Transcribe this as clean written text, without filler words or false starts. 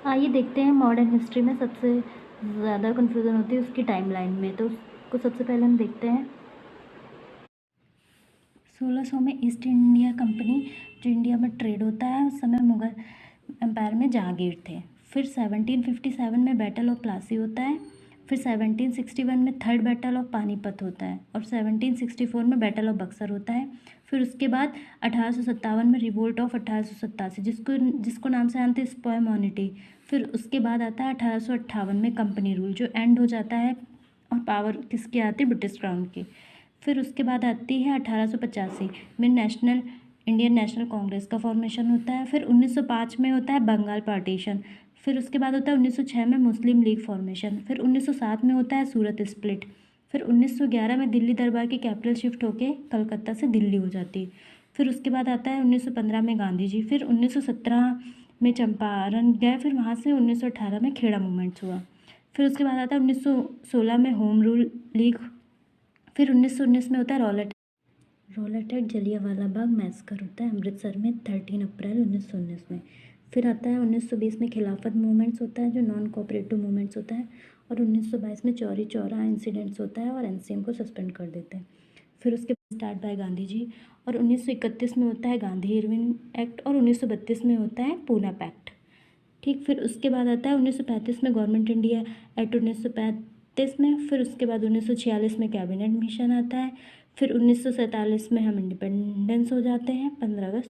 आइए देखते हैं मॉडर्न हिस्ट्री में सबसे ज़्यादा कन्फ्यूज़न होती है उसकी टाइमलाइन में। तो उसको सबसे पहले हम देखते हैं 1600 में ईस्ट इंडिया कंपनी जो इंडिया में ट्रेड होता है, उस समय मुगल एम्पायर में जहांगीर थे। फिर 1757 में बैटल ऑफ प्लासी होता है। फिर 1761 में थर्ड बैटल ऑफ पानीपत होता है और 1764 में बैटल ऑफ बक्सर होता है। फिर उसके बाद 1857 में रिवोल्ट ऑफ 1887 जिसको नाम से जानते हैं स्पॉयमॉनिटी। फिर उसके बाद आता है 1858 में कंपनी रूल जो एंड हो जाता है और पावर किसकी आती है, ब्रिटिश क्राउन की। फिर उसके बाद आती है 1885 में इंडियन नेशनल कांग्रेस का फॉर्मेशन होता है। फिर 1905 में होता है बंगाल पार्टीशन। फिर उसके बाद होता है 1906 में मुस्लिम लीग फॉर्मेशन। फिर 1907 में होता है सूरत स्प्लिट। फिर 1911 में दिल्ली दरबार की कैपिटल शिफ्ट होके कलकत्ता से दिल्ली हो जाती है। फिर उसके बाद आता है 1915 में गांधी जी। फिर 1917 में चंपारण गए। फिर वहाँ से 1918 में खेड़ा मूवमेंट्स हुआ। फिर उसके बाद आता है 1916 में होम रूल लीग। फिर 1919 में होता है रॉलेट एट जलियांवाला बाग मैसकर होता है अमृतसर में 13 अप्रैल 1919 में। फिर आता है 1920 में खिलाफत मूवमेंट्स होता है जो नॉन कोऑपरेटिव मूवमेंट्स होता है। और 1922 में चौरी चौरा इंसिडेंट्स होता है और एनसीएम को सस्पेंड कर देते हैं। फिर उसके बाद स्टार्ट बाय गांधी जी। और 1931 में होता है गांधी इरविन एक्ट और 1932 में होता है पूना पैक्ट। ठीक। फिर उसके बाद आता है 1935 में गवर्नमेंट इंडिया एक्ट 1935 में। फिर उसके बाद 1946 में कैबिनेट मिशन आता है। फिर 1947 में हम इंडिपेंडेंस हो जाते हैं 15 अगस्त।